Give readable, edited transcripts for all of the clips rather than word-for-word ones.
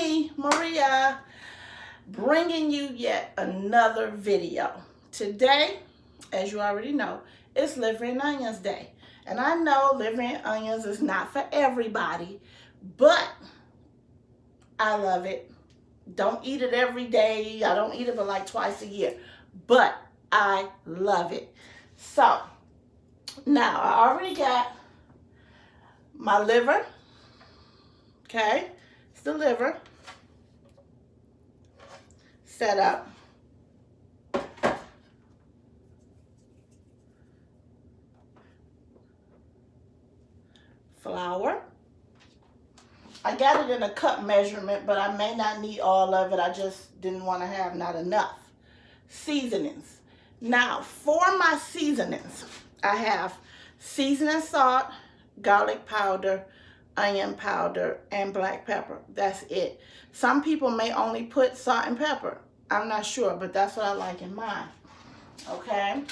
me, Maria, bringing you yet another video. Today, as you already know, it's liver and onions day. And I know liver and onions is not for everybody, but I love it. Don't eat it every day. I don't eat it but like twice a year, but I love it. So now I already got my liver. Okay, it's the liver set up. Flour. I got it in a cup measurement, but I may not need all of it. I just didn't want to have not enough. Seasonings. Now, for my seasonings, I have seasoning salt, garlic powder, onion powder, and black pepper. That's it. Some people may only put salt and pepper. I'm not sure, but that's what I like in mine. Okay?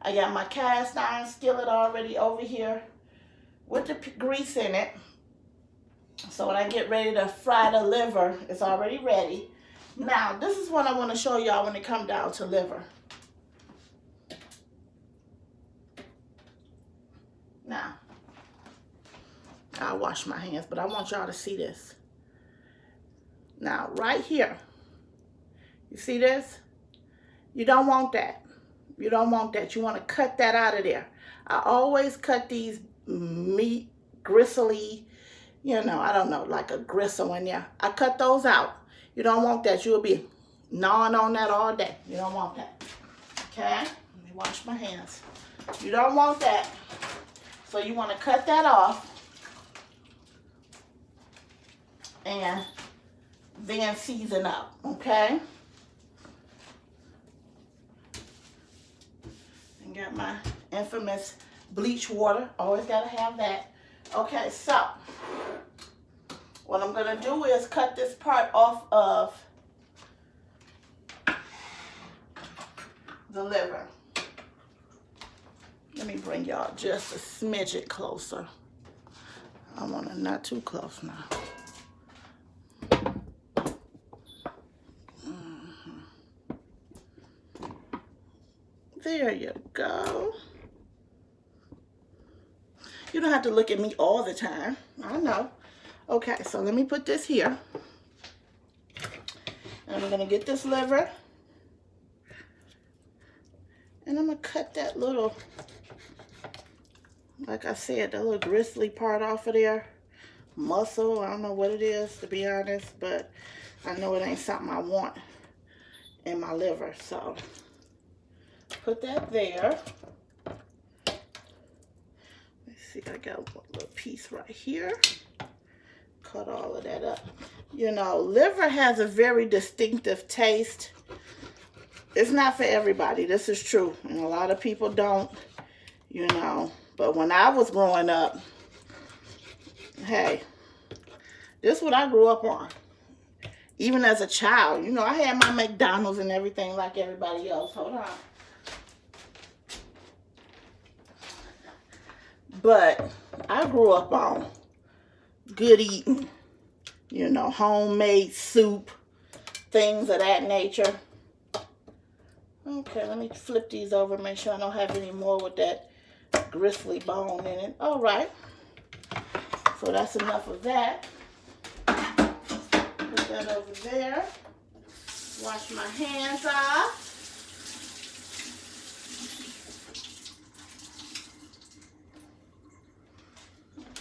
I got my cast iron skillet already over here with the grease in it. So when I get ready to fry the liver, it's already ready. Now, this is what I want to show y'all when it comes down to liver. Now, I'll wash my hands, but I want y'all to see this. Now, right here, you see this? You don't want that. You don't want that. You want to cut that out of there. I always cut these meat, gristly, you know, I don't know, like a gristle in there. I cut those out. You don't want that. You'll be gnawing on that all day. You don't want that. Okay? Let me wash my hands. You don't want that. So you want to cut that off. And then season up. Okay? And got my infamous bleach water. Always got to have that. Okay, so what I'm going to do is cut this part off of the liver. Let me bring y'all just a smidget closer. I want to not too close now. There you go. You don't have to look at me all the time. I know. Okay, so let me put this here. And I'm going to get this liver. And I'm going to cut that little, like I said, that little gristly part off of there. Muscle, I don't know what it is, to be honest. But I know it ain't something I want in my liver. So put that there. See, I got a little piece right here. Cut all of that up. You know, liver has a very distinctive taste. It's not for everybody. This is true. And a lot of people don't, you know. But when I was growing up, hey, this is what I grew up on. Even as a child. You know, I had my McDonald's and everything like everybody else. Hold on. But I grew up on good eating, you know, homemade soup, things of that nature. Okay, let me flip these over, make sure I don't have any more with that gristly bone in it. All right. So that's enough of that. Put that over there. Wash my hands off.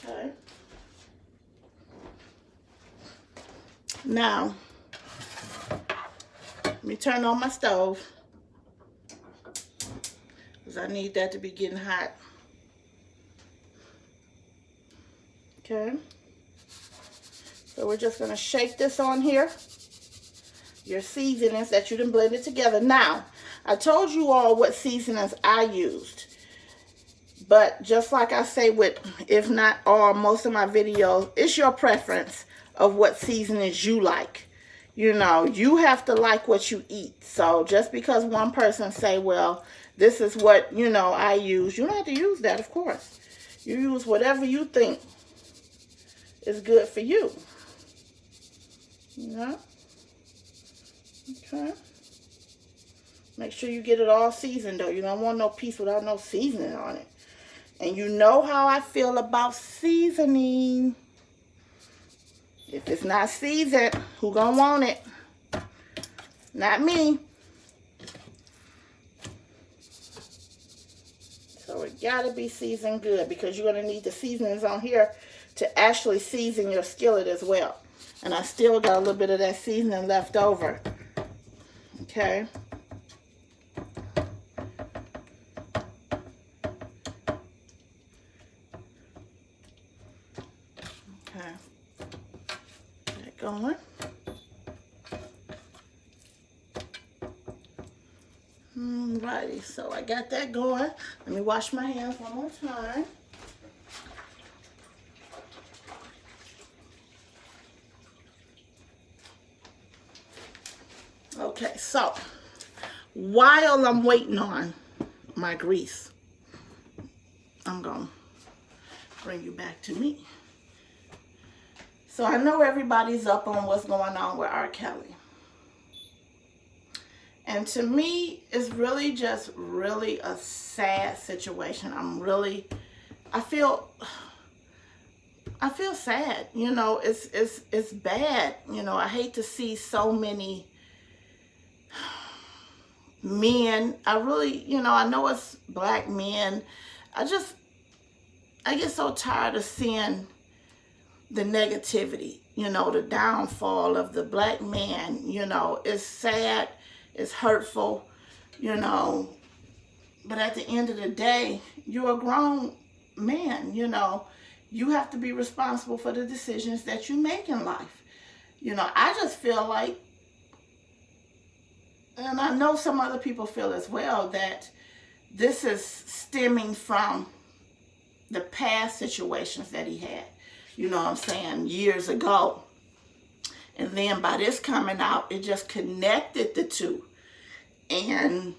Okay. Now, let me turn on my stove because I need that to be getting hot. Okay. So we're just going to shake this on here. Your seasonings that you done blended together. Now, I told you all what seasonings I used. But just like I say with, if not all, most of my videos, it's your preference of what seasonings you like. You know, you have to like what you eat. So just because one person say, well, this is what, you know, I use, you don't have to use that, of course. You use whatever you think is good for you. Yeah. Okay. Make sure you get it all seasoned though. You don't want no piece without no seasoning on it. And you know how I feel about seasoning. If it's not seasoned, who gonna want it? Not me. So it gotta be seasoned good because you're gonna need the seasonings on here to actually season your skillet as well. And I still got a little bit of that seasoning left over. Okay. Okay. Get it going. Alrighty, so I got that going. Let me wash my hands one more time. Okay, so while I'm waiting on my grease, I'm going to bring you back to me. So I know everybody's up on what's going on with R. Kelly. And to me, it's really just really a sad situation. I feel sad. You know, it's bad. You know, I hate to see so many men. I really, you know, I know it's black men. I get so tired of seeing the negativity, you know, the downfall of the black man. You know, it's sad, it's hurtful, you know, but at the end of the day, you're a grown man, you know. You have to be responsible for the decisions that you make in life. You know, I just feel like, and I know some other people feel as well, that this is stemming from the past situations that he had, you know what I'm saying, years ago. And then by this coming out, it just connected the two. And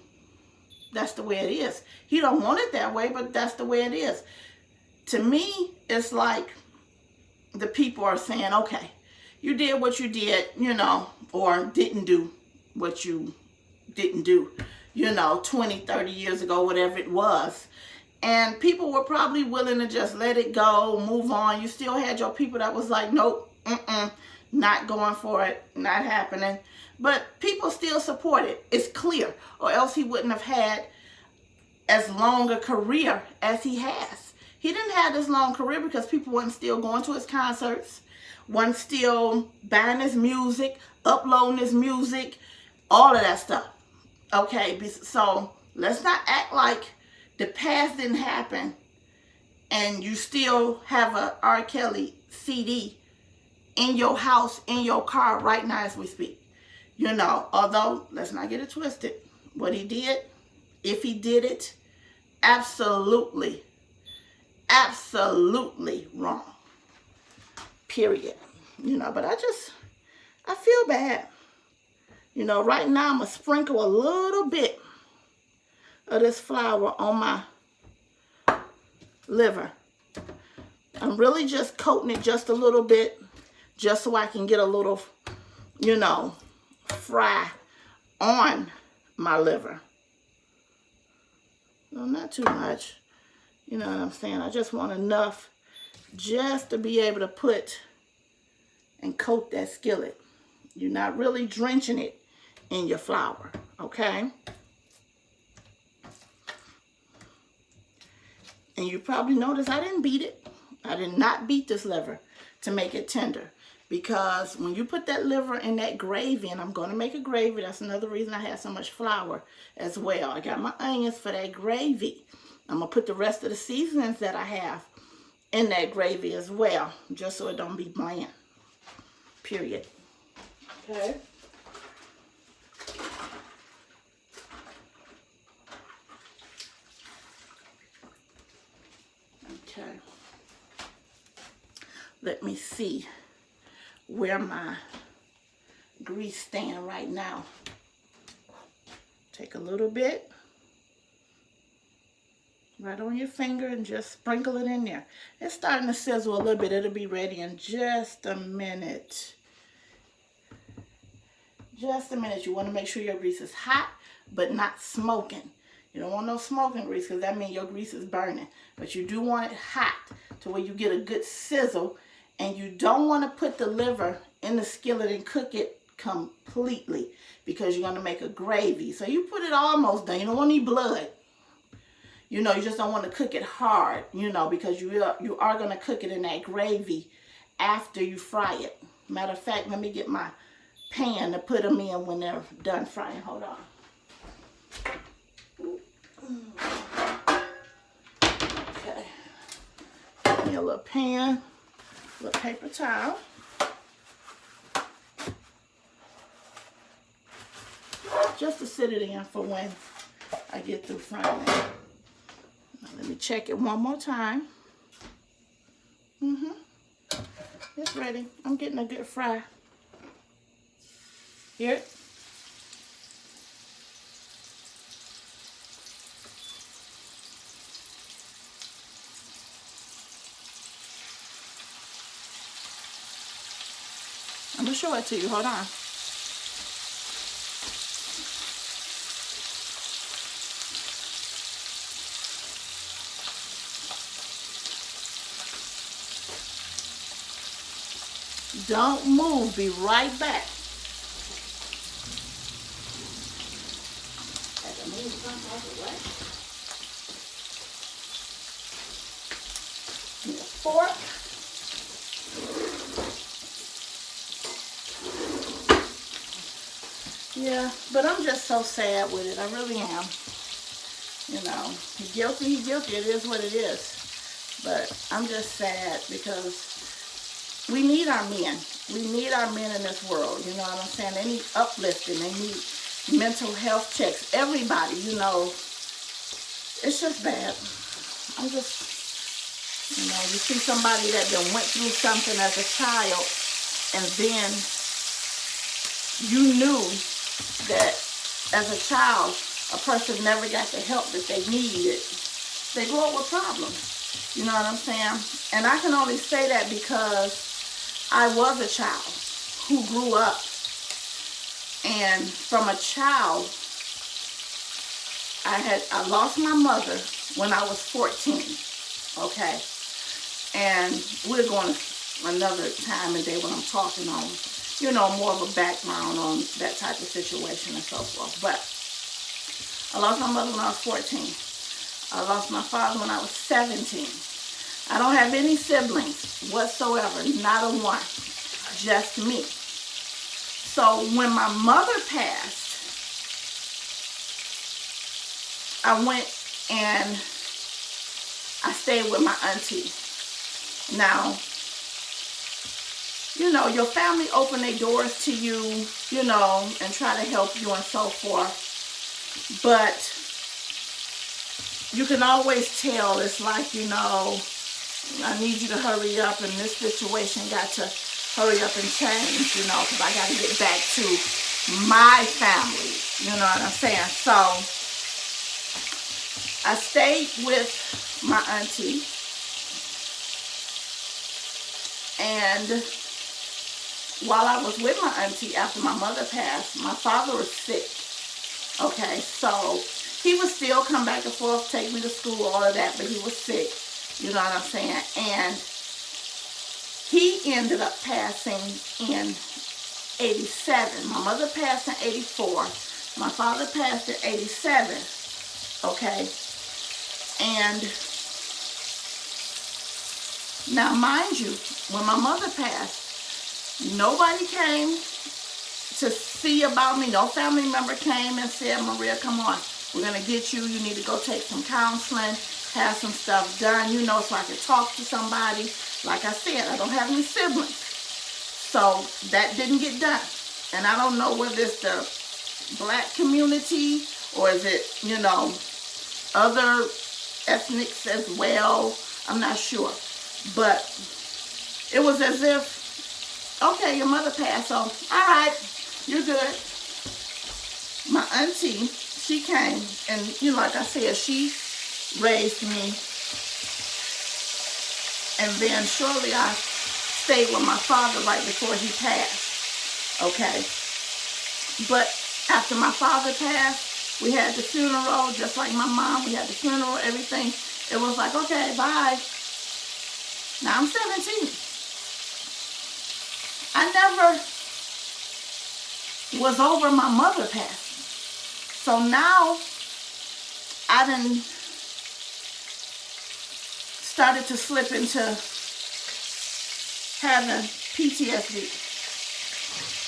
that's the way it is. He don't want it that way, but that's the way it is. To me, it's like the people are saying, okay, you did what you did, you know, or didn't do what you didn't do, you know, 20, 30 years ago, whatever it was. And people were probably willing to just let it go, move on. You still had your people that was like, nope, not going for it, not happening. But people still support it. It's clear. Or else he wouldn't have had as long a career as he has. He didn't have this long career because people weren't still going to his concerts, weren't still buying his music, uploading his music, all of that stuff. Okay, so let's not act like the past didn't happen and you still have a R. Kelly CD in your house, in your car right now as we speak. You know, although, let's not get it twisted. What he did, if he did it, absolutely wrong. Period. You know, but I feel bad. You know, right now I'm going to sprinkle a little bit of this flour on my liver. I'm really just coating it just a little bit, just so I can get a little, you know, fry on my liver. No, not too much. You know what I'm saying? I just want enough just to be able to put and coat that skillet. You're not really drenching it in your flour, okay? And you probably noticed I didn't beat it. I did not beat this liver to make it tender. Because when you put that liver in that gravy, and I'm going to make a gravy, that's another reason I have so much flour as well. I got my onions for that gravy. I'm going to put the rest of the seasonings that I have in that gravy as well, just so it don't be bland. Period. Okay. Okay. Let me see where my grease stand right now. Take a little bit right on your finger and just sprinkle it in there. It's starting to sizzle a little bit. It'll be ready in just a minute. Just a minute. You want to make sure your grease is hot, but not smoking. You don't want no smoking grease because that means your grease is burning. But you do want it hot to where you get a good sizzle. And you don't want to put the liver in the skillet and cook it completely because you're going to make a gravy. So you put it almost done. You don't want any blood. You know, you just don't want to cook it hard, you know, because you are going to cook it in that gravy after you fry it. Matter of fact, let me get my pan to put them in when they're done frying. Hold on. Okay. Give me a little pan, a little paper towel. Just to sit it in for when I get through frying it. Now, let me check it one more time. It's ready. I'm getting a good fry. Here. I'm gonna show it to you. Hold on. Don't move. Be right back. Had to move something out of the way. Need a fork. Yeah, but I'm just so sad with it. I really am. You know, he's guilty, he's guilty. It is what it is. But I'm just sad because we need our men. We need our men in this world. You know what I'm saying? They need uplifting. They need mental health checks. Everybody, you know, it's just bad. I'm just, you know, you see somebody that done went through something as a child, and then you knew that as a child, a person never got the help that they needed. They grow up with problems. You know what I'm saying? And I can only say that because I was a child who grew up, and from a child, I lost my mother when I was 14, okay? And we're going to another time and day when I'm talking on, you know, more of a background on that type of situation and so forth. But I lost my mother when I was 14. I lost my father when I was 17. I don't have any siblings whatsoever, not a one, just me. So when my mother passed, I went and I stayed with my auntie. Now, you know, your family open their doors to you, you know, and try to help you and so forth. But you can always tell, it's like, you know, I need you to hurry up, and this situation got to hurry up and change, you know, because I got to get back to my family, you know what I'm saying? So I stayed with my auntie, and while I was with my auntie after my mother passed, my father was sick, okay? So he would still come back and forth, take me to school, all of that, but he was sick. You know what I'm saying? And he ended up passing in 87. My mother passed in 84. My father passed in 87. Okay? And now, mind you, when my mother passed, nobody came to see about me. No family member came and said, Maria, come on. We're going to get you. You need to go take some counseling, have some stuff done, you know, so I can talk to somebody. Like I said, I don't have any siblings. So that didn't get done. And I don't know whether it's the black community or is it, you know, other ethnics as well. I'm not sure. But it was as if, okay, your mother passed, so all right, you're good. My auntie, she came, and you know, like I said, she raised me, and then shortly I stayed with my father right before he passed, okay? But after my father passed, we had the funeral, just like my mom. We had the funeral, everything. It was like, okay, bye. Now I'm 17. I never was over my mother passing. So now I done started to slip into having PTSD.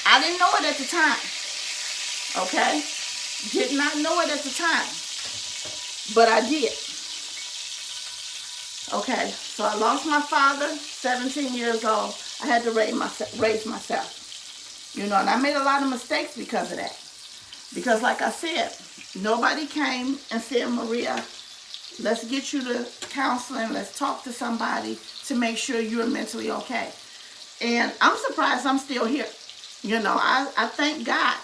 I didn't know it at the time. Okay? Did not know it at the time. But I did. Okay, so I lost my father, 17 years old. I had to raise myself. You know, and I made a lot of mistakes because of that. Because like I said, nobody came and said, Maria, let's get you to counseling. Let's talk to somebody to make sure you're mentally okay. And I'm surprised I'm still here. You know, I thank God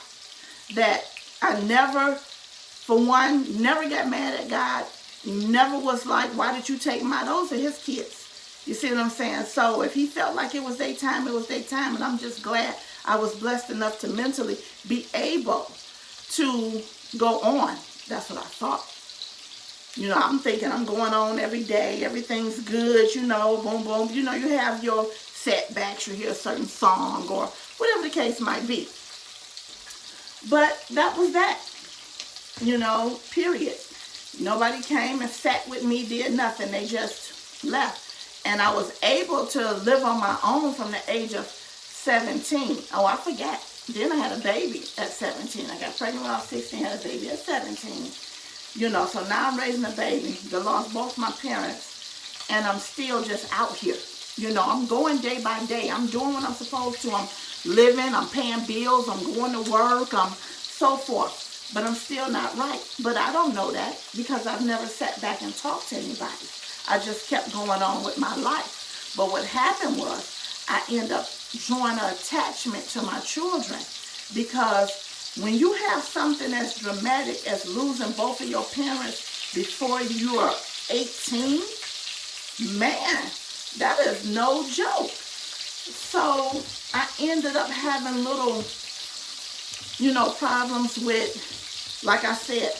that I never, for one, never got mad at God. Never was like, why did you take my, those are his kids. You see what I'm saying? So if he felt like it was their time, it was their time. And I'm just glad I was blessed enough to mentally be able to go on. That's what I thought. You know, I'm thinking I'm going on every day. Everything's good, you know, boom, boom. You know, you have your setbacks. You hear a certain song or whatever the case might be. But that was that, you know, period. Nobody came and sat with me, did nothing. They just left. And I was able to live on my own from the age of 17. Oh, I forgot. Then I had a baby at 17. I got pregnant when I was 16, had a baby at 17. You know, so now I'm raising a baby. I lost both my parents. And I'm still just out here. You know, I'm going day by day. I'm doing what I'm supposed to. I'm living. I'm paying bills. I'm going to work. I'm so forth. But I'm still not right. But I don't know that because I've never sat back and talked to anybody. I just kept going on with my life. But what happened was I ended up drawing an attachment to my children because when you have something as dramatic as losing both of your parents before you are 18, man, that is no joke. So I ended up having little, you know, problems with, like I said,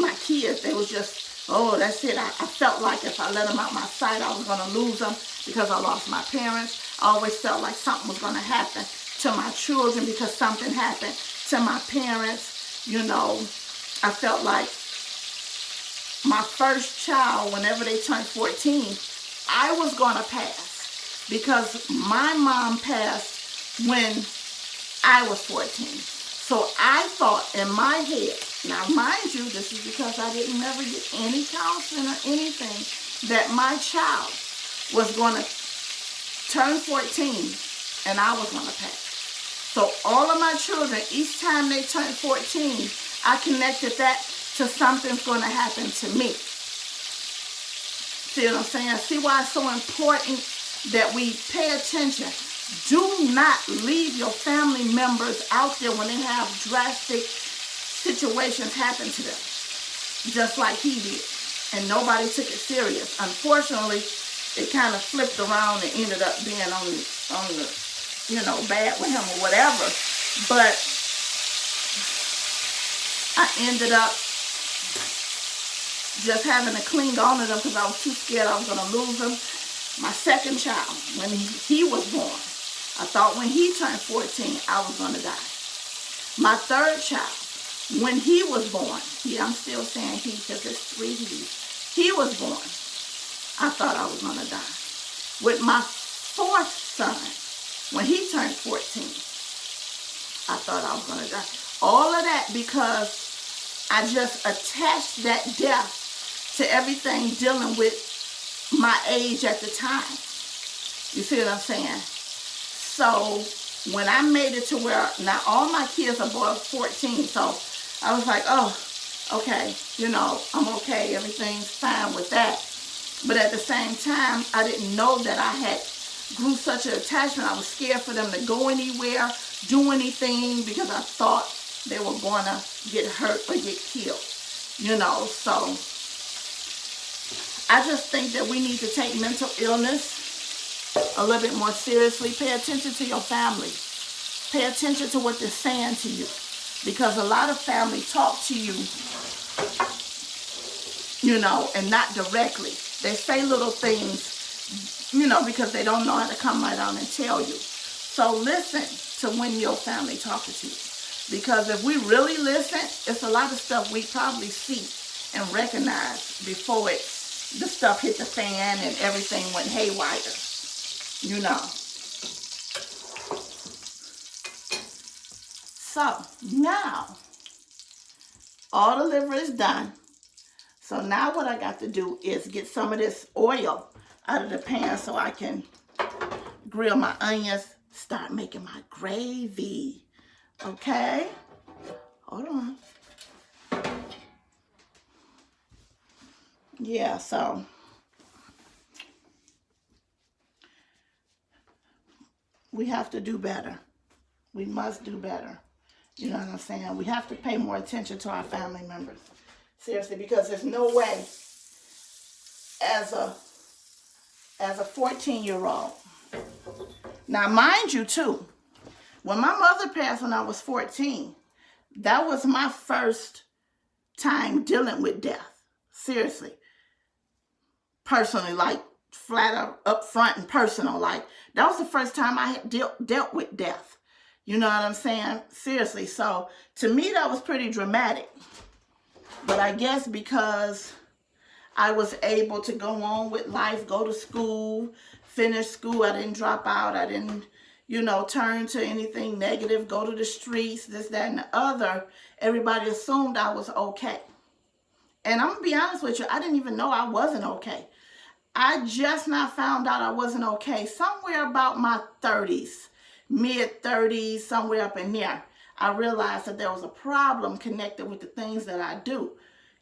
my kids. They was just, oh, that's it. I felt like if I let them out my sight, I was going to lose them because I lost my parents. I always felt like something was going to happen to my children because something happened to my parents. You know, I felt like my first child, whenever they turned 14, I was going to pass because my mom passed when I was 14. So I thought in my head, now mind you, this is because I didn't never get any counseling or anything, that my child was going to turn 14 and I was going to pass. So all of my children, each time they turned 14, I connected that to something's going to happen to me. See what I'm saying? See why it's so important that we pay attention. Do not leave your family members out there when they have drastic situations happen to them, just like he did. And nobody took it serious. Unfortunately, it kind of flipped around and ended up being on the, you know, bad with him or whatever. But I ended up just having to cling on to them because I was too scared I was going to lose them. My second child, when he was born, I thought when he turned 14, I was going to die. My third child, when he was born, yeah, I'm still saying he because it's 3 he's. He was born, I thought I was going to die. With my fourth son, when he turned 14, I thought I was going to die. All of that because I just attached that death to everything dealing with my age at the time. You see what I'm saying? So when I made it to where now all my kids are above 14, so I was like, oh, okay, you know, I'm okay. Everything's fine with that. But at the same time, I didn't know that I had grew such an attachment. I was scared for them to go anywhere, do anything, because I thought they were going to get hurt or get killed, you know. So I just think that we need to take mental illness a little bit more seriously. Pay attention to your family. Pay attention to what they're saying to you. Because a lot of family talk to you, you know, and not directly. They say little things, you know, because they don't know how to come right out and tell you. So listen to when your family talking to you. Because if we really listen, it's a lot of stuff we probably see and recognize before the stuff hit the fan and everything went haywire, you know. So now, all the liver is done. So now what I got to do is get some of this oil out of the pan so I can grill my onions, start making my gravy. Okay? Hold on. Yeah, so we have to do better. We must do better. You know what I'm saying? We have to pay more attention to our family members. Seriously, because there's no way as a 14-year-old. Now, mind you, too, when my mother passed when I was 14, that was my first time dealing with death. Seriously. Personally, like flat up front and personal. Like, that was the first time I had dealt with death. You know what I'm saying? Seriously. So, to me, that was pretty dramatic. But I guess because I was able to go on with life, go to school, finish school, I didn't drop out, I didn't, you know, turn to anything negative, go to the streets, this, that, and the other, everybody assumed I was okay. And I'm going to be honest with you, I didn't even know I wasn't okay. I just now found out I wasn't okay somewhere about my 30s, mid-30s, somewhere up in there. I realized that there was a problem connected with the things that I do.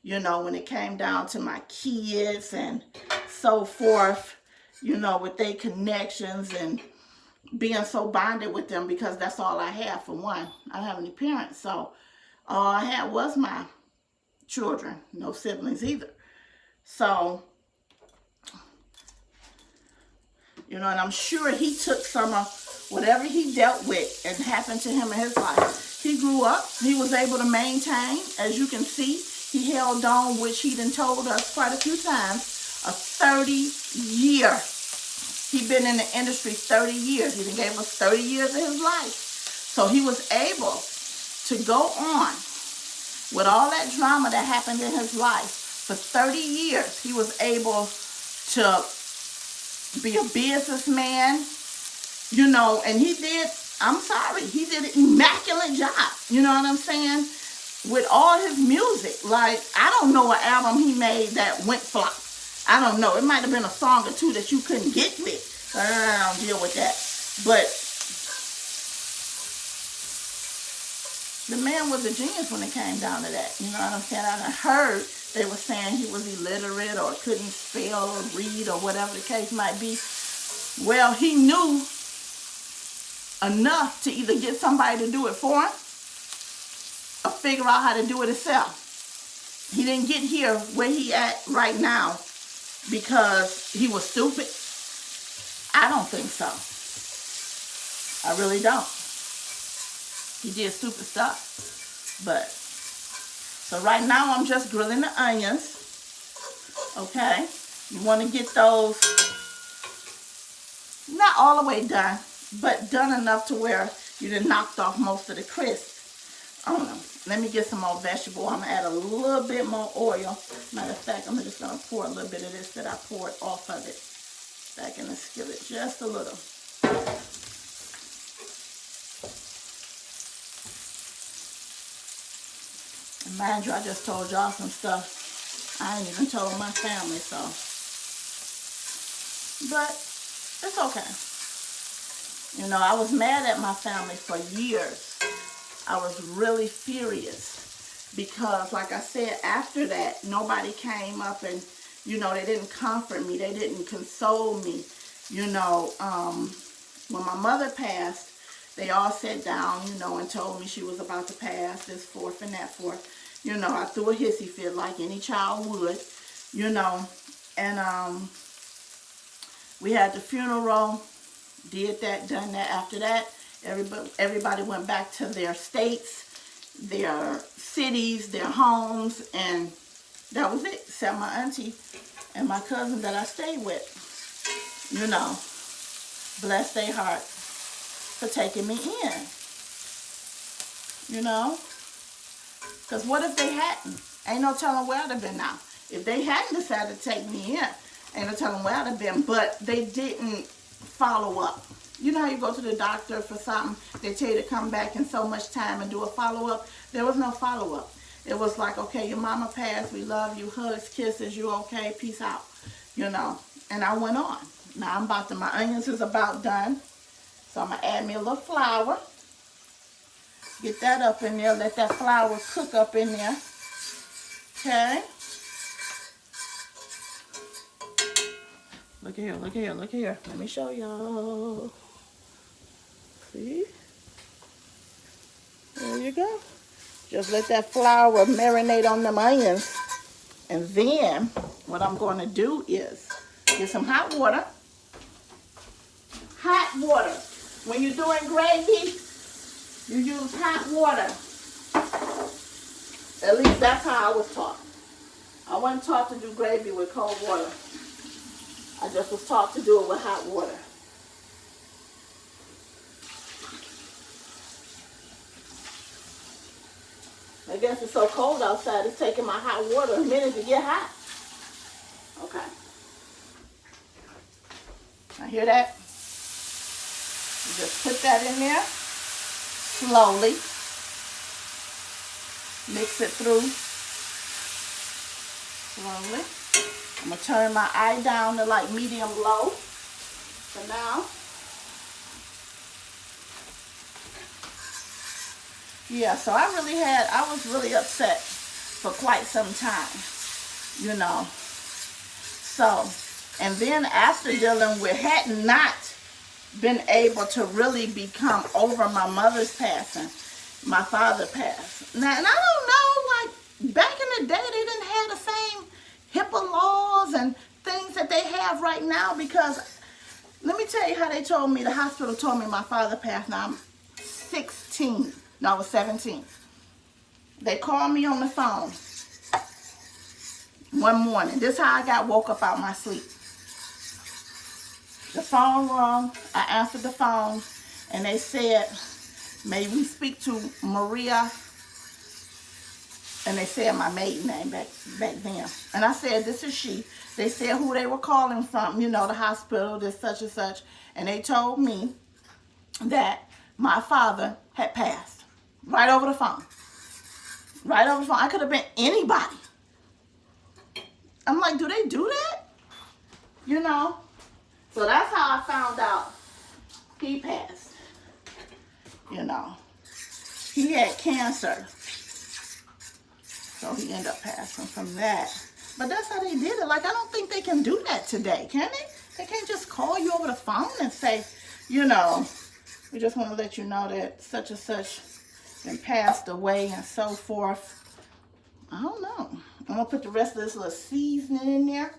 You know, when it came down to my kids and so forth, you know, with their connections and being so bonded with them, because that's all I have. For one, I don't have any parents, so all I had was my children, no siblings either. So, you know, and I'm sure he took some of whatever he dealt with and happened to him in his life. He grew up, he was able to maintain, as you can see, he held on, which he done told us quite a few times, a 30-year. He'd been in the industry 30 years. He done gave us 30 years of his life. So he was able to go on with all that drama that happened in his life. For 30 years, he was able to be a businessman, you know, and he did, I'm sorry, he did an immaculate job, you know what I'm saying, with all his music. Like, I don't know an album he made that went flop. I don't know. It might have been a song or two that you couldn't get with. I don't deal with that. But the man was a genius when it came down to that. You know what I'm saying? I heard they were saying he was illiterate or couldn't spell or read or whatever the case might be. Well, he knew enough to either get somebody to do it for him or figure out how to do it himself. He didn't get here where he at right now because he was stupid. I don't think so. I really don't. He did stupid stuff. But, so right now I'm just grilling the onions. Okay? You want to get those not all the way done, but done enough to where you done knocked off most of the crisp. I don't know. Let me get some more vegetable. I'm going to add a little bit more oil. Matter of fact, I'm just going to pour a little bit of this that I poured off of it back in the skillet. Just a little. And mind you, I just told y'all some stuff I ain't even told my family, so. But it's okay. You know, I was mad at my family for years. I was really furious because, like I said, after that, nobody came up and, you know, they didn't comfort me. They didn't console me. You know, when my mother passed, they all sat down, you know, and told me she was about to pass, this forth and that forth. You know, I threw a hissy fit like any child would, you know. And we had the funeral, did that, done that. After that, Everybody went back to their states, their cities, their homes, and that was it. Except my auntie and my cousin that I stayed with. You know, bless their heart for taking me in. You know? Because what if they hadn't? Ain't no telling where I'd have been now. If they hadn't decided to take me in, ain't no telling where I'd have been. But they didn't follow up. You know how you go to the doctor for something, they tell you to come back in so much time and do a follow-up? There was no follow-up. It was like, okay, your mama passed, we love you, hugs, kisses, you okay, peace out. You know, and I went on. Now my onions is about done. So I'm going to add me a little flour. Get that up in there, let that flour cook up in there. Okay. Look here, look here, look here. Let me show y'all. See? There you go. Just let that flour marinate on them onions. And then what I'm going to do is get some hot water. Hot water. When you're doing gravy, you use hot water. At least that's how I was taught. I wasn't taught to do gravy with cold water. I just was taught to do it with hot water. I guess it's so cold outside, it's taking my hot water a minute to get hot. Okay. Now hear that? You just put that in there slowly. Mix it through slowly. I'm going to turn my eye down to like medium low for now. Yeah, so I was really upset for quite some time, you know. So, and then after dealing with, had not been able to really become over my mother's passing, my father passed. Now, and I don't know, like, back in the day, they didn't have the same HIPAA laws and things that they have right now, because let me tell you how they told me, the hospital told me my father passed. Now, I'm 16. No, I was 17. They called me on the phone one morning. This is how I woke up out my sleep. The phone rang. I answered the phone, and they said, may we speak to Maria? And they said my maiden name back then. And I said, this is she. They said who they were calling from, you know, the hospital, this such and such. And they told me that my father had passed. Right over the phone. Right over the phone. I could have been anybody. I'm like, do they do that? You know? So that's how I found out he passed. You know. He had cancer. So he ended up passing from that. But that's how they did it. Like, I don't think they can do that today, can they? They can't just call you over the phone and say, you know, we just want to let you know that such and such been passed away and so forth. I don't know. I'm going to put the rest of this little seasoning in there.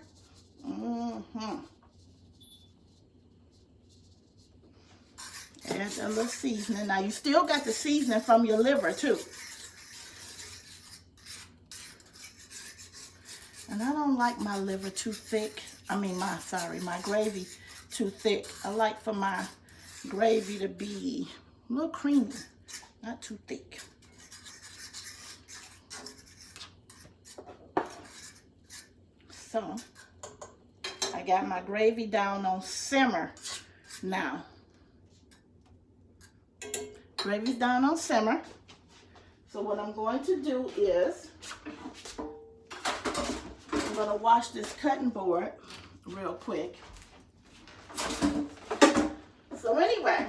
Add that little seasoning. Now, you still got the seasoning from your liver, too. And I don't like my liver too thick. I mean, my gravy too thick. I like for my gravy to be a little creamy, not too thick. So, I got my gravy down on simmer now. Gravy's down on simmer. So what I'm going to do is, I'm going to wash this cutting board real quick. So anyway,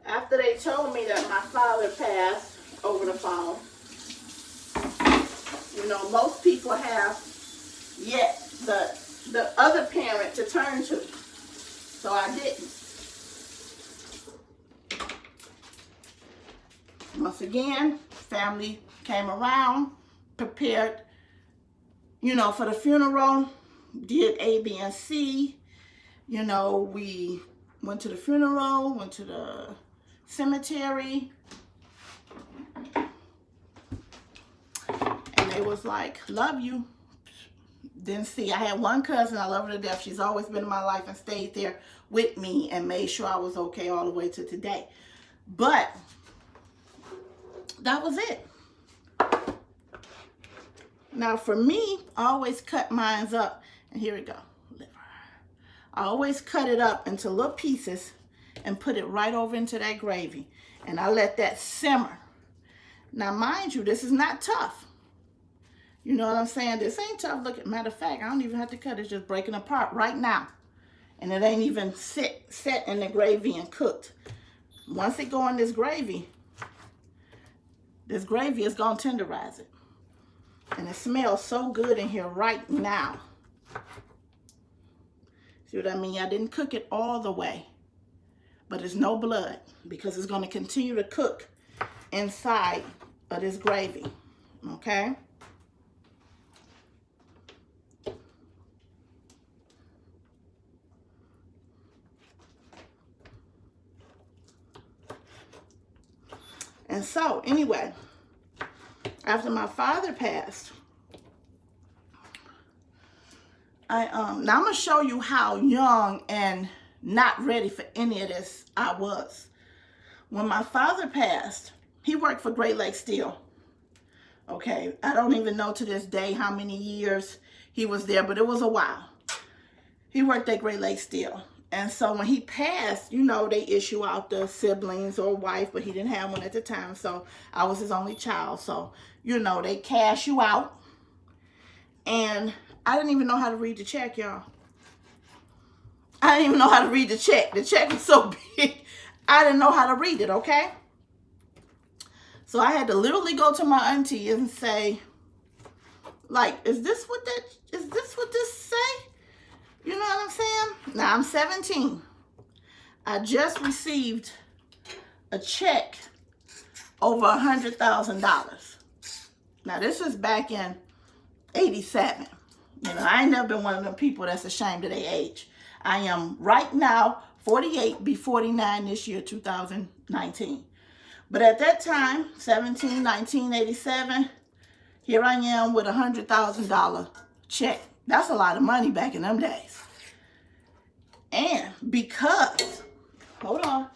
after they told me that my father passed over the phone, you know, most people have yet the other parent to turn to. So I didn't. Once again, family came around, prepared you know, for the funeral, did A, B, and C. You know, we went to the funeral, went to the cemetery. And they was like, love you. Didn't see. I had one cousin, I love her to death. She's always been in my life and stayed there with me and made sure I was okay all the way to today. But that was it. Now for me, I always cut mine up. And here we go. Liver. I always cut it up into little pieces and put it right over into that gravy. And I let that simmer. Now mind you, this is not tough. You know what I'm saying? This ain't tough. Look, matter of fact, I don't even have to cut it. It's just breaking apart right now. And it ain't even set in the gravy and cooked. Once it go in this gravy is going to tenderize it. And it smells so good in here right now. See what I mean? I didn't cook it all the way. But it's no blood because it's going to continue to cook inside of this gravy. Okay? And so, anyway, after my father passed, now I'm going to show you how young and not ready for any of this I was. When my father passed, he worked for Great Lakes Steel. Okay, I don't even know to this day how many years he was there, but it was a while. He worked at Great Lakes Steel. And so when he passed, you know, they issue out the siblings or wife, but he didn't have one at the time. So I was his only child. So, you know, they cash you out. And I didn't even know how to read the check, y'all. I didn't even know how to read the check. The check was so big, I didn't know how to read it, okay? So I had to literally go to my auntie and say, like, is this what this say? You know what I'm saying? Now, I'm 17. I just received a check over $100,000. Now, this was back in 87. You know, I ain't never been one of them people that's ashamed of their age. I am right now 48, be 49 this year, 2019. But at that time, 1987, here I am with a $100,000 check. That's a lot of money back in them days. And because, hold on,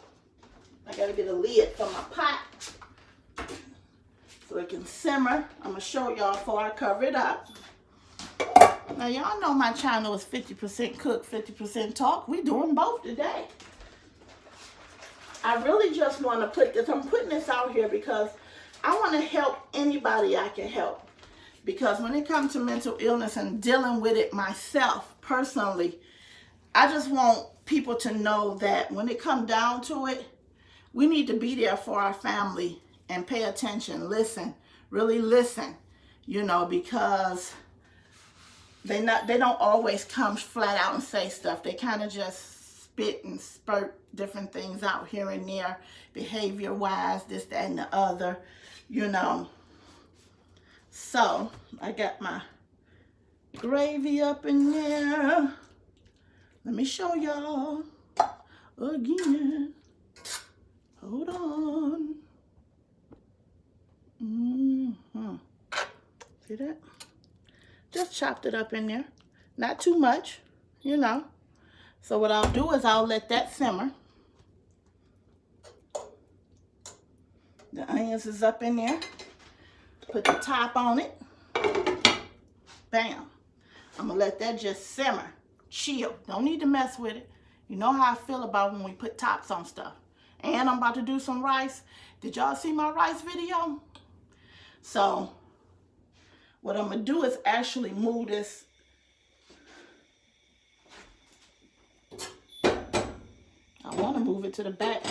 I gotta get a lid for my pot so it can simmer. I'm gonna show y'all before I cover it up. Now y'all know my channel is 50% cook, 50% talk. We doing both today. I really just want to put this, I'm putting this out here because I want to help anybody I can help. Because when it comes to mental illness and dealing with it myself personally, I just want people to know that when it comes down to it, we need to be there for our family and pay attention, listen, really listen, you know, because they don't always come flat out and say stuff. They kind of just spit and spurt different things out here and there, behavior-wise, this, that, and the other, you know. So, I got my gravy up in there. Let me show y'all again. Hold on. See that? Just chopped it up in there. Not too much, you know. So what I'll do is I'll let that simmer. The onions is up in there. Put the top on it. Bam. I'm going to let that just simmer. Chill. Don't need to mess with it. You know how I feel about when we put tops on stuff. And I'm about to do some rice. Did y'all see my rice video? So, what I'm going to do is actually move this. I want to move it to the back.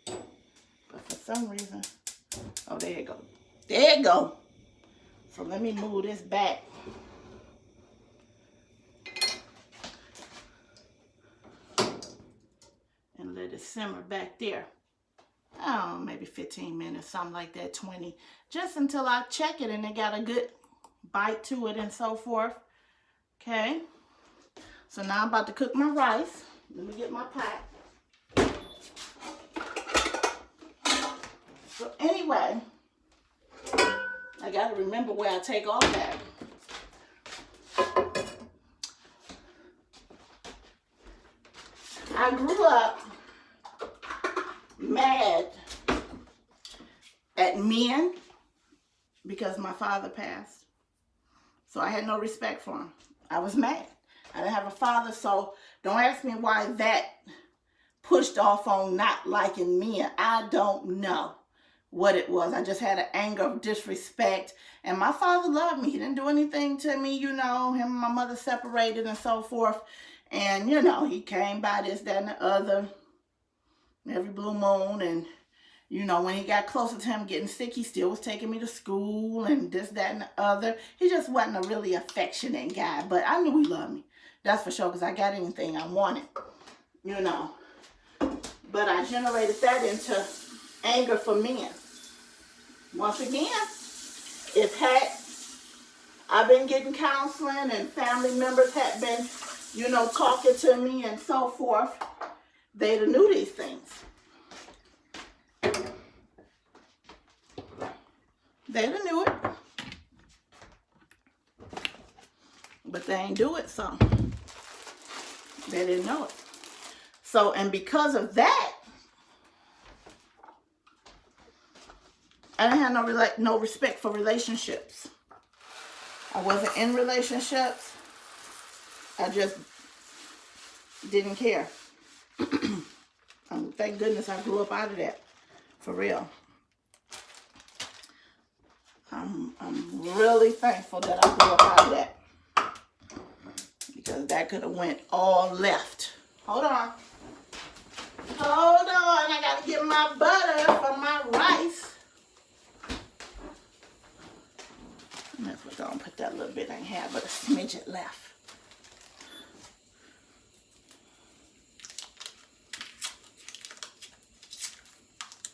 But for some reason. Oh, there you go. There you go. So let me move this back. And let it simmer back there. Oh, maybe 15 minutes, something like that, 20. Just until I check it and it got a good bite to it and so forth. Okay. So now I'm about to cook my rice. Let me get my pot. So anyway, I got to remember where I take all that. I grew up mad at men because my father passed. So I had no respect for him. I was mad. I didn't have a father, so don't ask me why that pushed off on not liking men. I don't know what it was. I just had an anger of disrespect. And my father loved me. He didn't do anything to me, you know. Him and my mother separated and so forth. And, you know, he came by this, that, and the other every blue moon. And, you know, when he got closer to him getting sick, he still was taking me to school and this, that, and the other. He just wasn't a really affectionate guy. But I knew he loved me. That's for sure, because I got anything I wanted, you know. But I generated that into anger for men. Once again, if I've been getting counseling and family members had been, you know, talking to me and so forth, they'd have knew these things. They'd have knew it. But they ain't do it, so they didn't know it. So, and because of that, I didn't have no respect for relationships. I wasn't in relationships. I just didn't care. Thank goodness I grew up out of that. For real. I'm really thankful that I grew up out of that. Because that could have went all left. Hold on. Hold on. I got to get my butter for my rice. We're going to put that little bit in here, but a smidget left.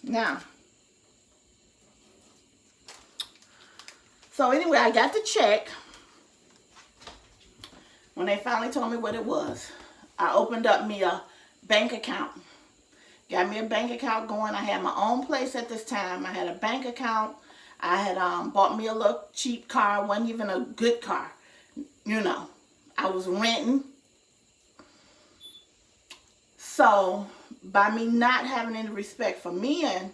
Now, so anyway, I got the check. When they finally told me what it was, I opened up me a bank account. Got me a bank account going. I had my own place at this time. I had a bank account. I had bought me a little cheap car. Wasn't even a good car. You know, I was renting. So, by me not having any respect for men,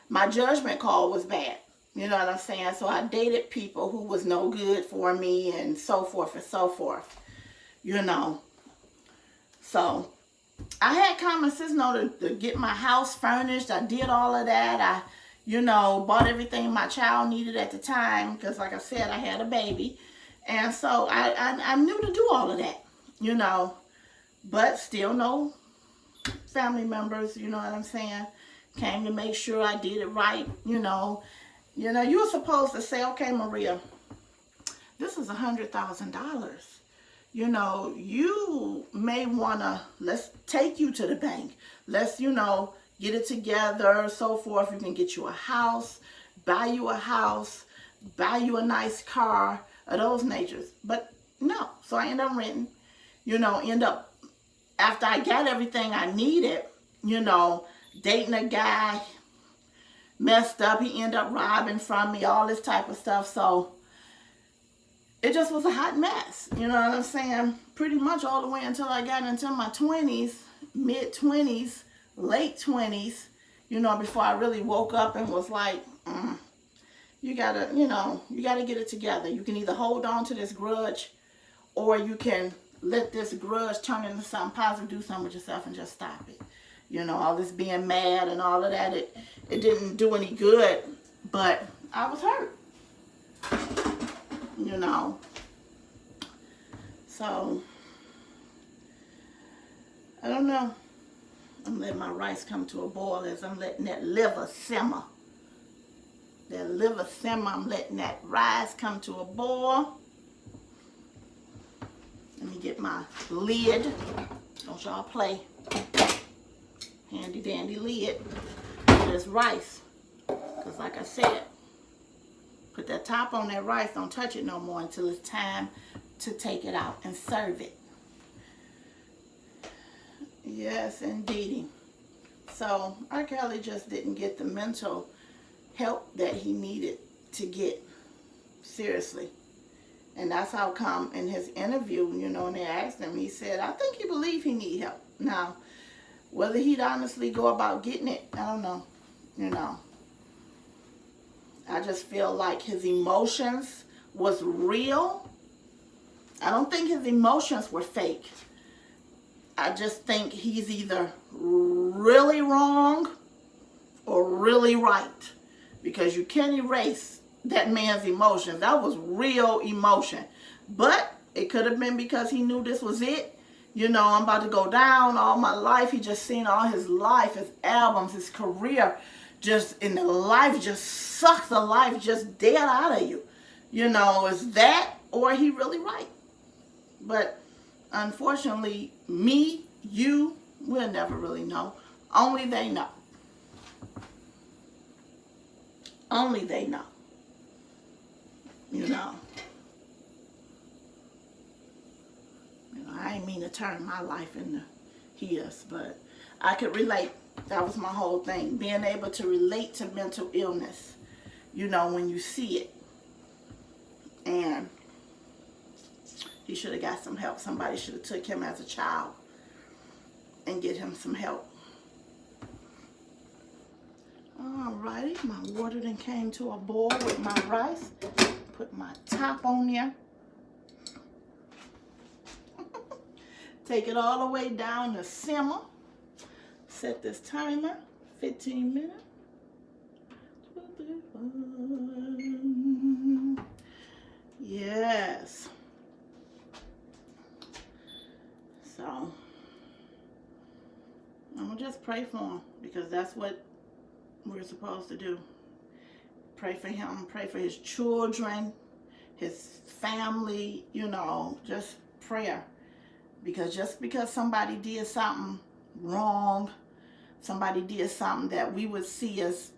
my judgment call was bad. You know what I'm saying? So I dated people who was no good for me and so forth and so forth. You know. So, I had common sense, to get my house furnished. I did all of that. I, you know, bought everything my child needed at the time. Because like I said, I had a baby. And so, I knew to do all of that. You know. But still no family members, you know what I'm saying, came to make sure I did it right, you know. You know, you were supposed to say, okay, Maria, this is $100,000. You know, you may want to, let's take you to the bank. Let's, you know, get it together, so forth. You can get you a house, buy you a nice car, of those natures. But no, so I end up renting, you know, after I got everything I needed, you know, dating a guy, messed up, he ended up robbing from me, all this type of stuff. So it just was a hot mess, you know what I'm saying? Pretty much all the way until I got into my 20s, mid-20s, late 20s, you know, before I really woke up and was like, you gotta, you know, you gotta get it together. You can either hold on to this grudge, or you can let this grudge turn into something positive, do something with yourself and just stop it. You know, all this being mad and all of that, it didn't do any good, but I was hurt. You know. So, I don't know. I'm letting my rice come to a boil as I'm letting that liver simmer. That liver simmer, I'm letting that rice come to a boil. Let me get my lid. Don't y'all play. Handy dandy lid for this rice. Because like I said, put that top on that rice, don't touch it no more until it's time to take it out and serve it. Yes, indeedy. So R. Kelly just didn't get the mental help that he needed to get. Seriously. And that's how come in his interview, you know, and they asked him, he said, I think he believed he need help. Now, whether he'd honestly go about getting it, I don't know. You know. I just feel like his emotions was real. I don't think his emotions were fake. I just think he's either really wrong or really right. Because you can't erase that man's emotions. That was real emotion. But it could have been because he knew this was it. You know, I'm about to go down all my life. He just seen all his life, his albums, his career. Just in the life just sucks the life just dead out of you. You know, is that or he really right? But unfortunately, me, you, we'll never really know. Only they know. Only they know. You know. I ain't mean to turn my life into his, but I could relate. That was my whole thing. Being able to relate to mental illness. You know, when you see it. And he should have got some help. Somebody should have took him as a child and get him some help. Alrighty, my water then came to a boil with my rice. Put my top on there. Take it all the way down to simmer. Set this timer, 15 minutes. Yes. So, I'm going to just pray for him because that's what we're supposed to do. Pray for him, pray for his children, his family, you know, just prayer. Because just because somebody did something wrong, somebody did something that we would see as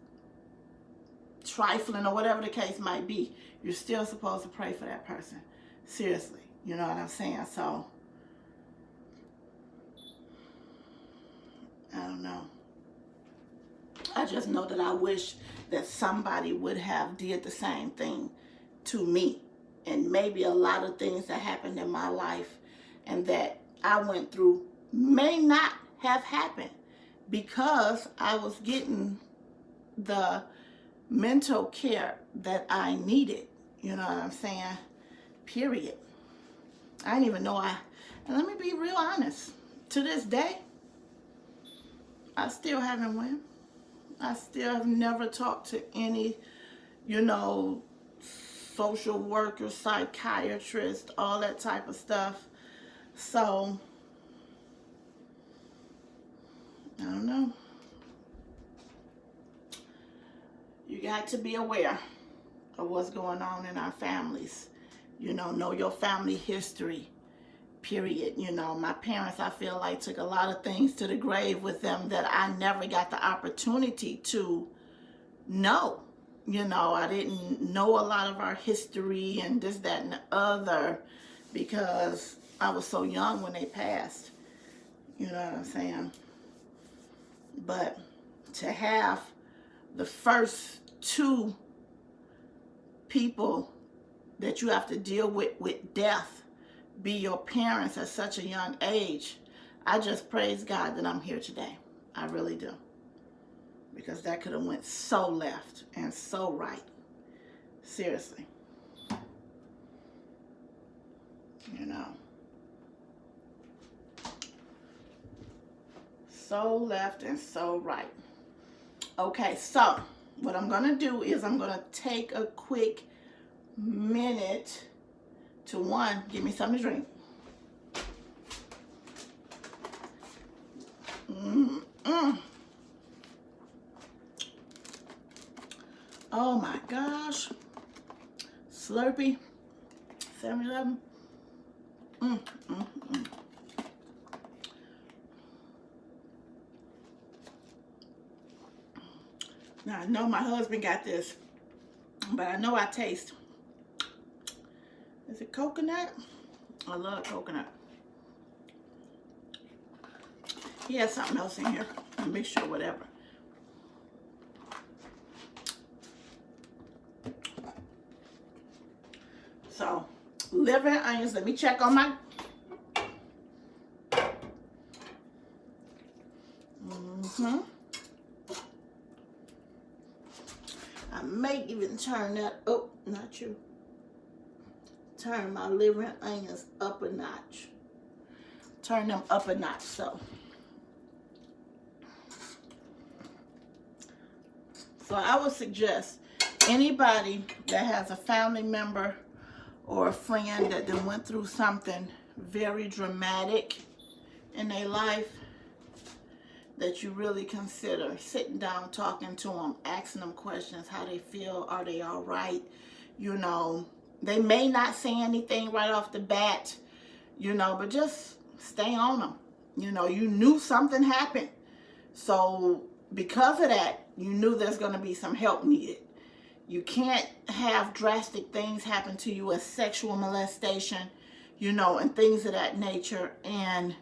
trifling or whatever the case might be, you're still supposed to pray for that person. Seriously. You know what I'm saying? So, I don't know. I just know that I wish that somebody would have did the same thing to me. And maybe a lot of things that happened in my life and that I went through may not have happened because I was getting the mental care that I needed. You know what I'm saying? Period. I didn't even know and let me be real honest. To this day, I still haven't went. I still have never talked to any, you know, social worker, psychiatrist, all that type of stuff. So, I don't know. You got to be aware of what's going on in our families. You know your family history, period. You know, my parents, I feel like, took a lot of things to the grave with them that I never got the opportunity to know. You know, I didn't know a lot of our history and this, that, and the other because I was so young when they passed. You know what I'm saying? But to have the first two people that you have to deal with death be your parents at such a young age, I just praise God that I'm here today. I really do. Because that could have went so left and so right. Seriously. You know. So left and so right. Okay, so what I'm going to do is I'm going to take a quick minute to one, give me something to drink. Oh my gosh. Slurpee. 7-Eleven. Now I know my husband got this, but I know I taste Is it coconut? I love coconut. He has something else in here. A mixture, whatever. So, liver and onions. Let me check on my... I may even turn that... Oh, not you. Turn my liver and onions up a notch. Turn them up a notch, so I would suggest anybody that has a family member or a friend that then went through something very dramatic in their life, that you really consider sitting down, talking to them, asking them questions, how they feel, are they all right? You know, they may not say anything right off the bat, you know, but just stay on them. You know, you knew something happened. So because of that, you knew there's going to be some help needed. You can't have drastic things happen to you as sexual molestation, you know, and things of that nature, and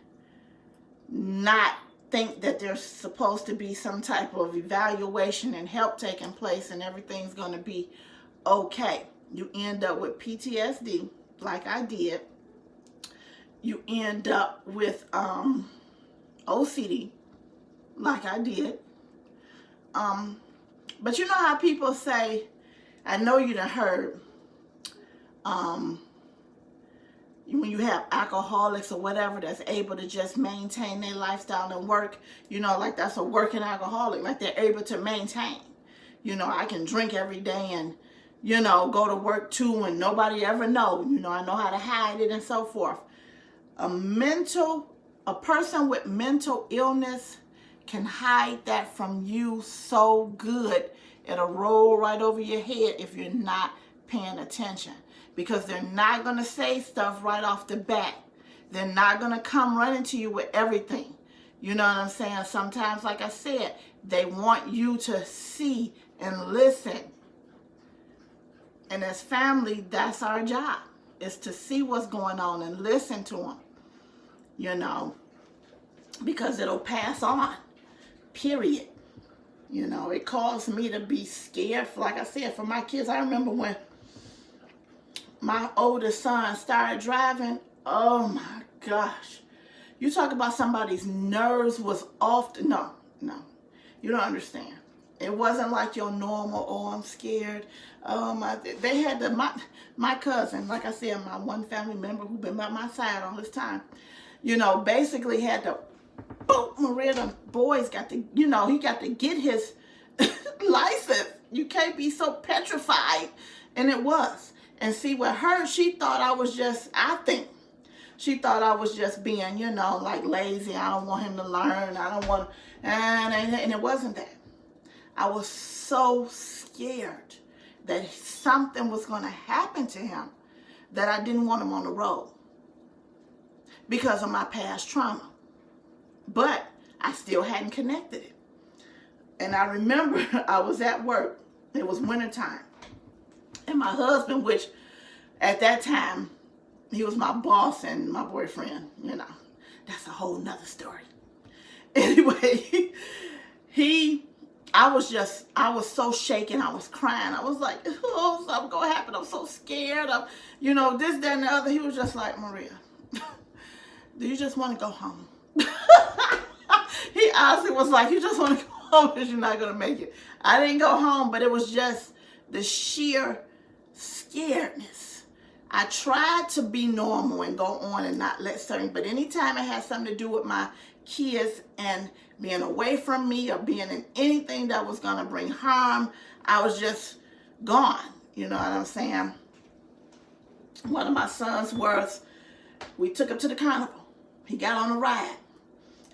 not think that there's supposed to be some type of evaluation and help taking place and everything's going to be okay. You end up with PTSD, like I did. You end up with OCD, like I did. But you know how people say, I know you done heard, when you have alcoholics or whatever that's able to just maintain their lifestyle and work, you know, like that's a working alcoholic, like they're able to maintain. You know, I can drink every day and, you know, go to work too and nobody ever know. You know, I know how to hide it and so forth. A person with mental illness can hide that from you so good, it'll roll right over your head if you're not paying attention. Because they're not going to say stuff right off the bat. They're not going to come running to you with everything. You know what I'm saying? Sometimes, like I said, they want you to see and listen. And as family, that's our job, is to see what's going on and listen to them. You know, because it'll pass on, period. You know, it caused me to be scared, like I said, for my kids. I remember when my oldest son started driving, oh my gosh. You talk about somebody's nerves was off. No, you don't understand. It wasn't like your normal, oh, I'm scared. They had my cousin, like I said, my one family member who been by my side all this time, you know, basically had to, boom, Maria, the boys got to, you know, he got to get his license. You can't be so petrified. And it was. And see, with her, she thought I was just, I think, she thought I was just being, you know, like lazy. I don't want him to learn. I don't want, and it wasn't that. I was so scared that something was going to happen to him that I didn't want him on the road because of my past trauma. But I still hadn't connected it. And I remember I was at work. It was wintertime. And my husband, which at that time, he was my boss and my boyfriend, you know. That's a whole nother story. Anyway, I was so shaken. I was crying. I was like, oh, something's going to happen. I'm so scared. You know, this, that, and the other. He was just like, Maria, do you just want to go home? He honestly was like, you just want to go home because you're not going to make it. I didn't go home, but it was just the sheer scaredness. I tried to be normal and go on and not let certain, but anytime it had something to do with my kids and being away from me or being in anything that was going to bring harm, I was just gone. You know what I'm saying? One of my sons was, we took him to the carnival. He got on a ride.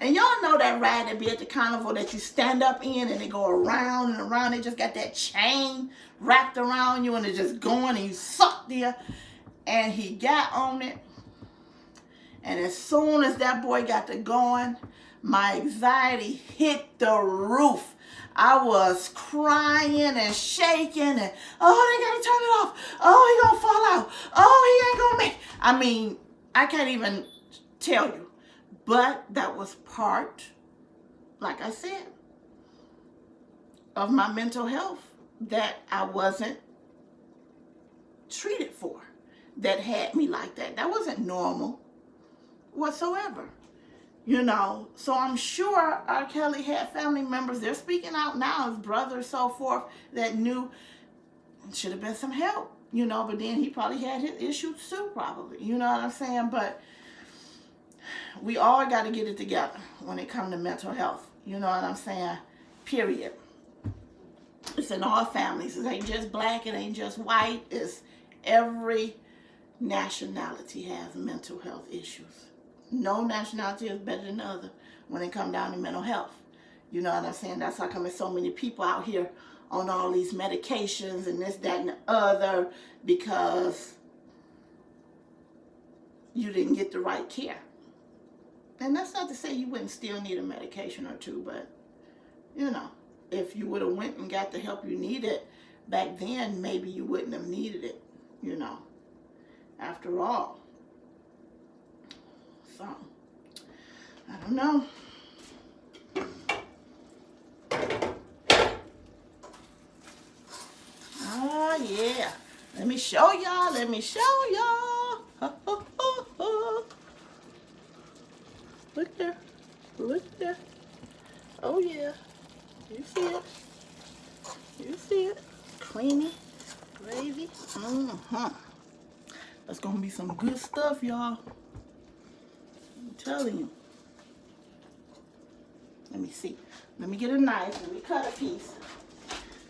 And y'all know that ride that be at the carnival that you stand up in and they go around and around. They just got that chain wrapped around you and it's just going and you suck there. And he got on it. And as soon as that boy got to going, my anxiety hit the roof. I was crying and shaking and, oh, they gotta turn it off. Oh, he gonna fall out. Oh, he ain't gonna make. I mean, I can't even tell you. But that was part, like I said, of my mental health that I wasn't treated for, that had me like that. That wasn't normal whatsoever. You know, so I'm sure R. Kelly had family members, they're speaking out now, his brother, so forth, that knew should have been some help, you know, but then he probably had his issues too, probably, you know what I'm saying? But we all got to get it together when it comes to mental health, you know what I'm saying? Period. It's in all families. It ain't just black, it ain't just white, it's every nationality has mental health issues. No nationality is better than the other when it comes down to mental health. You know what I'm saying? That's how come there's so many people out here on all these medications and this, that, and the other, because you didn't get the right care. And that's not to say you wouldn't still need a medication or two, but, you know, if you would have went and got the help you needed back then, maybe you wouldn't have needed it, you know, after all. So, I don't know. Oh, yeah. Let me show y'all. Let me show y'all. Look there. Look there. Oh, yeah. You see it. You see it. Creamy. Gravy. That's going to be some good stuff, y'all. I'm telling you. Let me see. Let me get a knife. Let me cut a piece.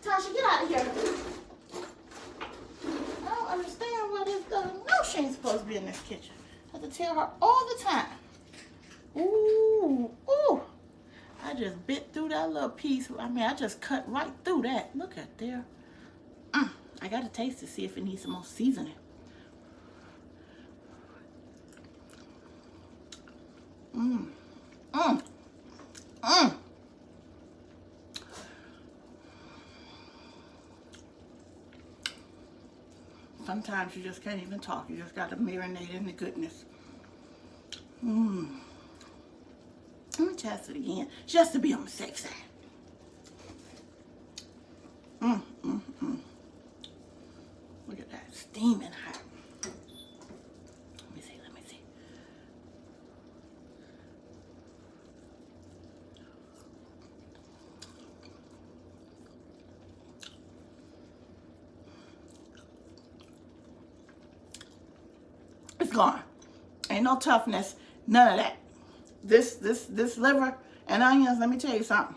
Tasha, get out of here. I don't understand what is done. No, she ain't supposed to be in this kitchen. I have to tell her all the time. Ooh, ooh. I just bit through that little piece. I mean, I just cut right through that. Look at there. I got to taste to see if it needs some more seasoning. Sometimes you just can't even talk. You just got to marinate in the goodness. Let me test it again, just to be on the safe side. Look at that, steaming hot. Let me see, let me see. It's gone. Ain't no toughness, none of that. This liver and onions, let me tell you something.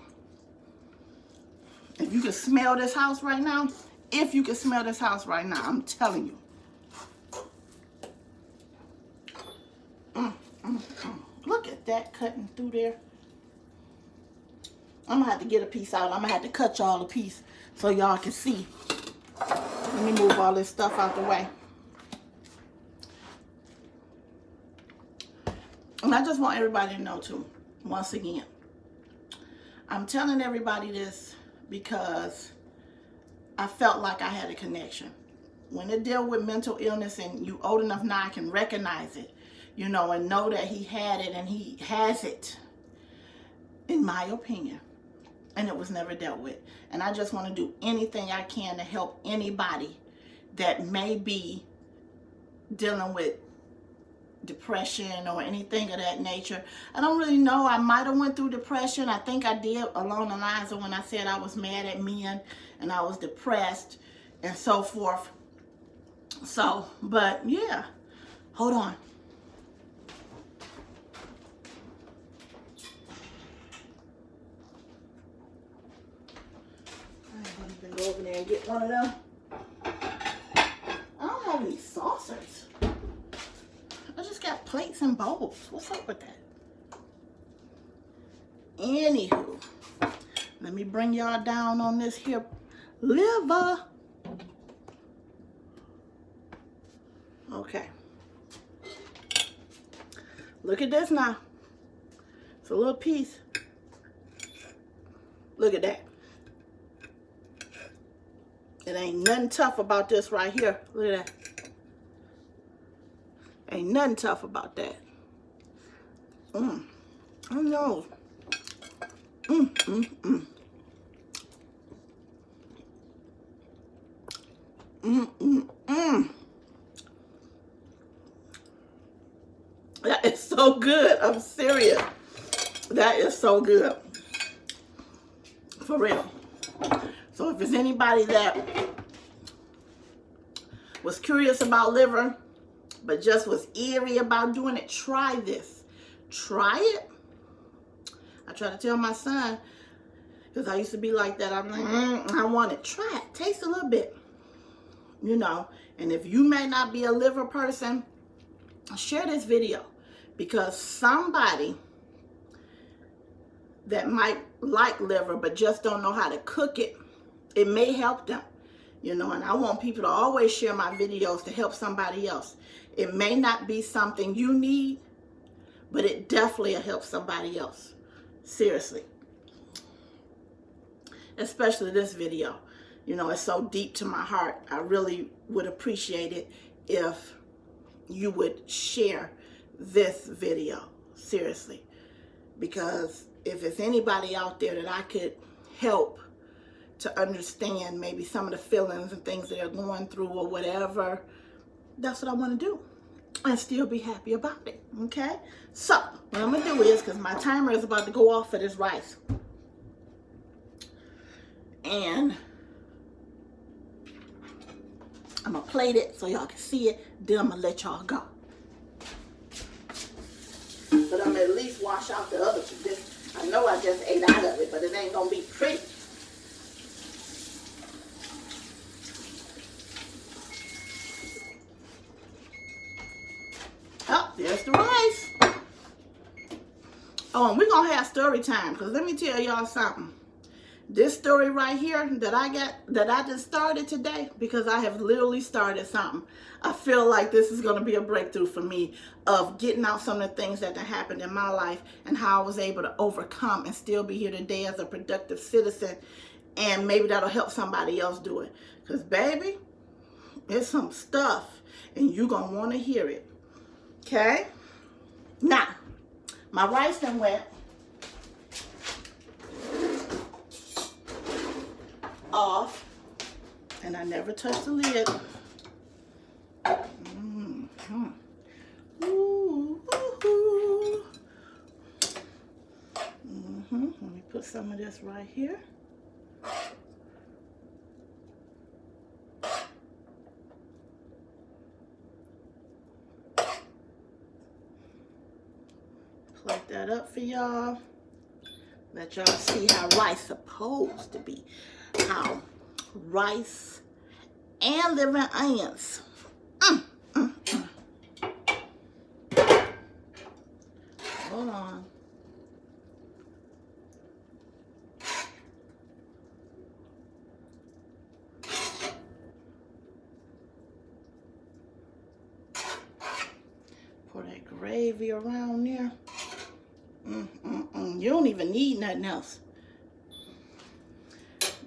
If you can smell this house right now, I'm telling you. Look at that cutting through there. I'm gonna have to get a piece out. I'm gonna have to cut y'all a piece so y'all can see. Let me move all this stuff out the way. And I just want everybody to know too, once again, I'm telling everybody this because I felt like I had a connection. When it dealt with mental illness and you old enough now, I can recognize it, you know, and know that he had it and he has it, in my opinion, and it was never dealt with. And I just want to do anything I can to help anybody that may be dealing with depression or anything of that nature. I don't really know. I might have went through depression. I think I did, along the lines of when I said I was mad at men and I was depressed and so forth. So, but yeah. Hold on. I'm going to go over there and get one of them. I don't have any saucers. I just got plates and bowls. What's up with that? Anywho, let me bring y'all down on this here liver. Okay. Look at this now. It's a little piece. Look at that. It ain't nothing tough about this right here. Look at that. Ain't nothing tough about that. I know. That is so good. I'm serious. That is so good. For real. So if there's anybody that was curious about liver, but just was eerie about doing it, try this. Try it. I try to tell my son, because I used to be like that. I'm like, I want it. Try it. Taste a little bit. You know, and if you may not be a liver person, share this video, because somebody that might like liver but just don't know how to cook it, it may help them. You know, and I want people to always share my videos to help somebody else. It may not be something you need, but it definitely will help somebody else. Seriously. Especially this video. You know, it's so deep to my heart. I really would appreciate it if you would share this video. Seriously. Because if it's anybody out there that I could help to understand maybe some of the feelings and things they're going through or whatever, that's what I want to do. And still be happy about it. Okay? So, what I'm going to do is, because my timer is about to go off for this rice. And I'm going to plate it so y'all can see it. Then I'm going to let y'all go. But I'm going to at least wash out the other two. I know I just ate out of it, but it ain't going to be pretty. Oh, there's the rice. Oh, and we're going to have story time, because let me tell y'all something. This story right here that I just started today, because I have literally started something. I feel like this is going to be a breakthrough for me of getting out some of the things that happened in my life and how I was able to overcome and still be here today as a productive citizen. And maybe that'll help somebody else do it. Because, baby, it's some stuff and you're going to want to hear it. Okay? Now, my rice done went off, and I never touched the lid. Let me put some of this right here. Plate that up for y'all. Let y'all see how rice supposed to be. How rice and liver and onions. Hold on. Pour that gravy around there. You don't even need nothing else.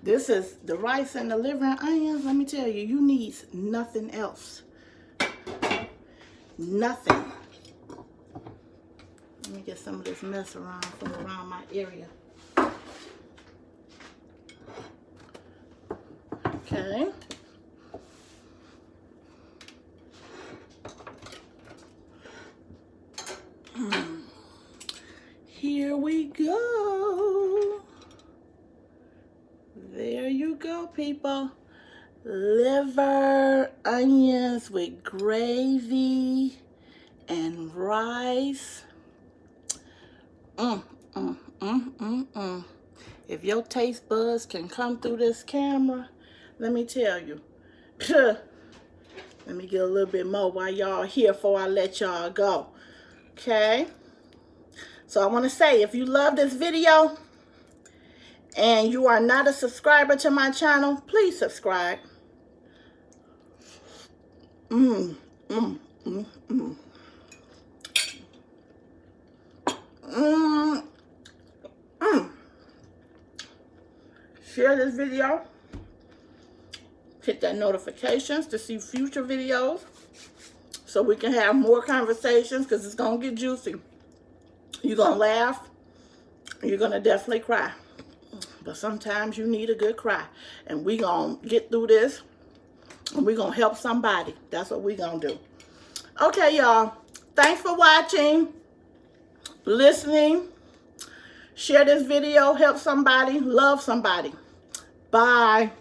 This is the rice and the liver and onions. Let me tell you, you need nothing else. Nothing. Let me get some of this mess around from around my area. Okay. Here we go. There you go, people. Liver, onions with gravy and rice. If your taste buds can come through this camera, let me tell you. Let me get a little bit more while y'all here before I let y'all go. Okay? So I want to say, if you love this video and you are not a subscriber to my channel, please subscribe. Share this video. Hit that notifications to see future videos so we can have more conversations, because it's going to get juicy. You're going to laugh. You're going to definitely cry. But sometimes you need a good cry. And we're going to get through this. And we're going to help somebody. That's what we're going to do. Okay, y'all. Thanks for watching, listening. Share this video. Help somebody. Love somebody. Bye.